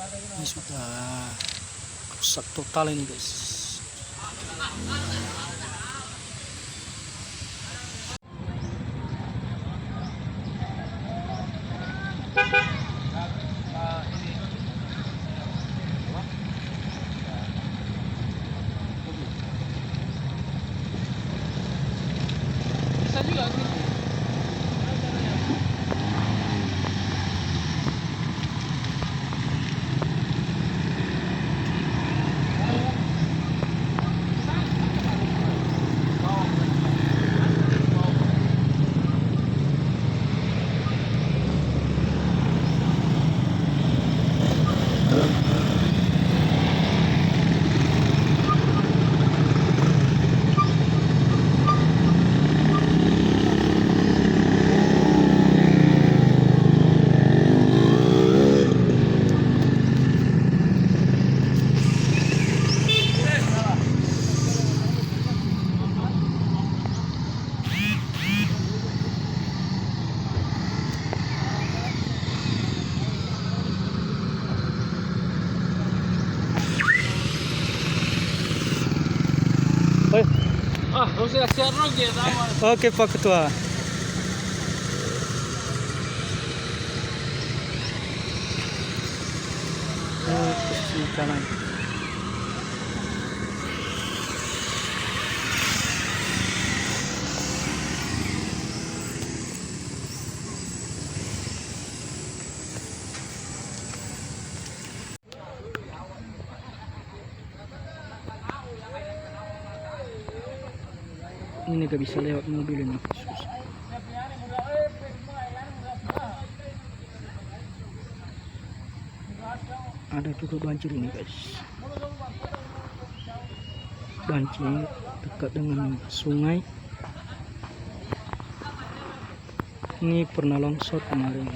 Ini sudah rusak total ini guys. Bisa juga gitu. Oi. Ah, usah share lagi ya sama. Oke Pak Ketua. Posisi kanan. Ini gak bisa lewat mobil ini. Susah. Ada juga banjir ini guys. Banjir dekat dengan sungai. Ini pernah longsor kemarin.